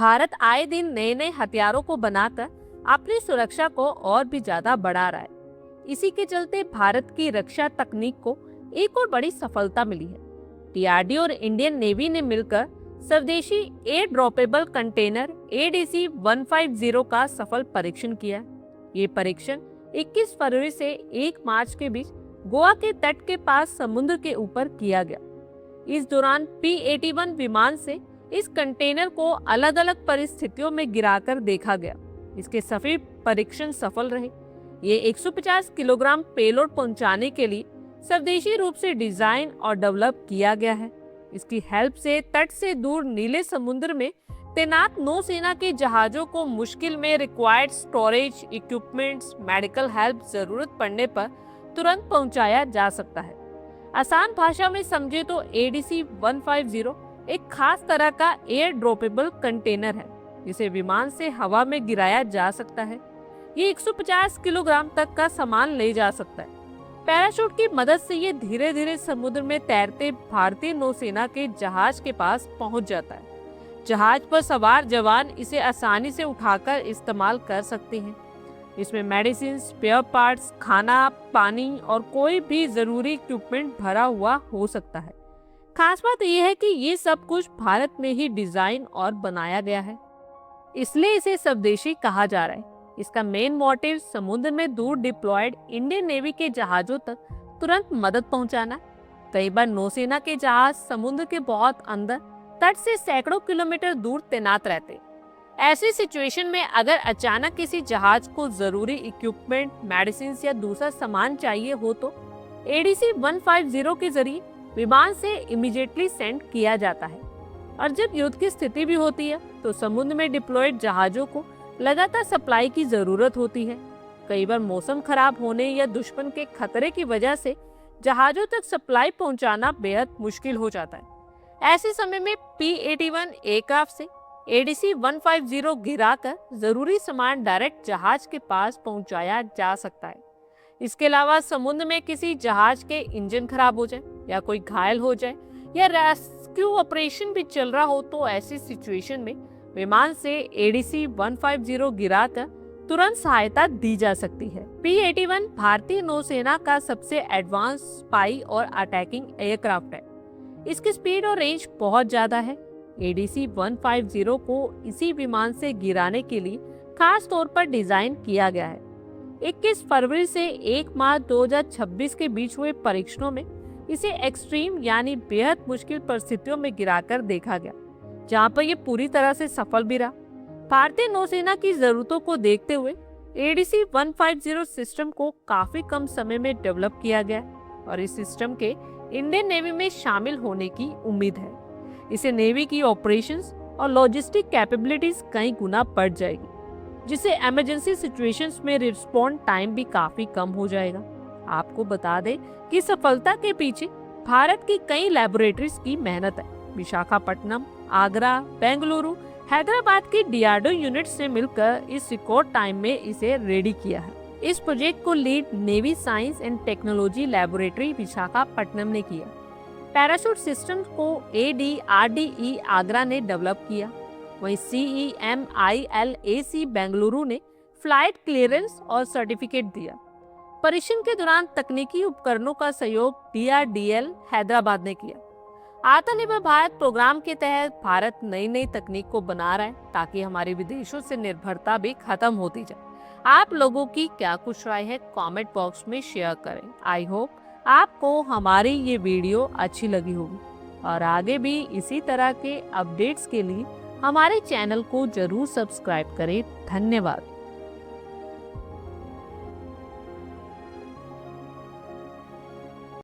भारत आए दिन नए नए हथियारों को बनाकर अपनी सुरक्षा को और भी ज्यादा बढ़ा रहा है। इसी के चलते भारत की रक्षा तकनीक को एक और बड़ी सफलता मिली है। डीआरडीओ और इंडियन नेवी ने मिलकर स्वदेशी एयर ड्रॉपेबल कंटेनर ADC-150 का सफल परीक्षण किया। ये परीक्षण 21 फरवरी से 1 मार्च के बीच गोवा के तट के पास समुद्र के ऊपर किया गया। इस दौरान P-81 विमान से इस कंटेनर को अलग अलग परिस्थितियों में गिराकर देखा गया। इसके सभी परीक्षण सफल रहे। ये 150 किलोग्राम पेलोड पहुंचाने के लिए स्वदेशी रूप से डिजाइन और डेवलप किया गया है। इसकी हेल्प से तट से दूर नीले समुद्र में तैनात नौसेना के जहाजों को मुश्किल में required storage equipments, medical help जरूरत पड़ने पर तुरंत पहुंचाया जा सकता है। आसान भाषा में समझे तो ADC-150 एक खास तरह का एयर ड्रॉपेबल कंटेनर है जिसे विमान से हवा में गिराया जा सकता है। ये 150 किलोग्राम तक का सामान ले जा सकता है। पैराशूट की मदद से ये धीरे धीरे समुद्र में तैरते भारतीय नौसेना के जहाज के पास पहुंच जाता है। जहाज पर सवार जवान इसे आसानी से उठाकर इस्तेमाल कर सकते हैं। इसमें मेडिसिन, स्पेयर पार्ट्स, खाना, पानी और कोई भी जरूरी इक्विपमेंट भरा हुआ हो सकता है। खास बात यह है कि ये सब कुछ भारत में ही डिजाइन और बनाया गया है, इसलिए इसे स्वदेशी कहा जा रहा है। इसका मेन मोटिव समुद्र में दूर डिप्लॉयड इंडियन नेवी के जहाजों तक तुरंत मदद पहुंचाना। कई बार नौसेना के जहाज समुद्र के बहुत अंदर तट से सैकड़ों किलोमीटर दूर तैनात रहते। ऐसी सिचुएशन में अगर अचानक किसी जहाज को जरूरी इक्विपमेंट, मेडिसिन या दूसरा सामान चाहिए हो तो ADC-150 के जरिए विमान से इमीडिएटली सेंड किया जाता है। और जब युद्ध की स्थिति भी होती है तो समुद्र में डिप्लॉयड जहाजों को लगातार सप्लाई की जरूरत होती है। कई बार मौसम खराब होने या दुश्मन के खतरे की वजह से जहाजों तक सप्लाई पहुंचाना बेहद मुश्किल हो जाता है। ऐसे समय में P-81 एयरक्राफ्ट से ADC-150 गिराकर जरूरी सामान डायरेक्ट जहाज के पास पहुंचाया जा सकता है। इसके अलावा समुद्र में किसी जहाज के इंजन खराब हो जाए या कोई घायल हो जाए या रेस्क्यू ऑपरेशन भी चल रहा हो तो ऐसी सिचुएशन में विमान से ADC-150 गिराकर तुरंत सहायता दी जा सकती है। P-81 भारतीय नौसेना का सबसे एडवांस स्पाई और अटैकिंग एयरक्राफ्ट है। इसकी स्पीड और रेंज बहुत ज्यादा है। ADC-150 को इसी विमान से गिराने के लिए खास तौर पर डिजाइन किया गया है। 21 फरवरी से 1 मार्च 2026 के बीच हुए परीक्षणों में इसे एक्सट्रीम यानी बेहद मुश्किल परिस्थितियों में गिराकर देखा गया, जहां पर यह पूरी तरह से सफल भी रहा। भारतीय नौसेना की जरूरतों को देखते हुए ADC-150 सिस्टम को काफी कम समय में डेवलप किया गया और इस सिस्टम के इंडियन नेवी में शामिल होने की उम्मीद है। इसे नेवी की ऑपरेशंस और लॉजिस्टिक कैपेबिलिटीज कई गुना बढ़ जाएगी, जिससे इमरजेंसी सिचुएशंस में रिस्पॉन्ड टाइम भी काफी कम हो जाएगा। आपको बता दें कि सफलता के पीछे भारत की कई लैबोरेटरीज की मेहनत है। विशाखापट्टनम, आगरा, बेंगलुरु, हैदराबाद की डीआरडीओ यूनिट से मिलकर इस रिकॉर्ड टाइम में इसे रेडी किया है। इस प्रोजेक्ट को lead navy science and technology laboratory Visakhapatnam ने किया। पैराशूट सिस्टम को ADRDE आगरा ने डेवलप किया। वहीं CEMILAC बेंगलुरु ने फ्लाइट क्लियरेंस और सर्टिफिकेट दिया। परीक्षण के दौरान तकनीकी उपकरणों का सहयोग DRDL हैदराबाद ने किया। आत्मनिर्भर भारत प्रोग्राम के तहत भारत नई नई तकनीक को बना रहा है ताकि हमारे विदेशों से निर्भरता भी खत्म होती जाए। आप लोगों की क्या कुछ राय है कमेंट बॉक्स में शेयर करें। आई होप आपको हमारी ये वीडियो अच्छी लगी होगी और आगे भी इसी तरह के अपडेट्स के लिए हमारे चैनल को जरूर सब्सक्राइब करें। धन्यवाद।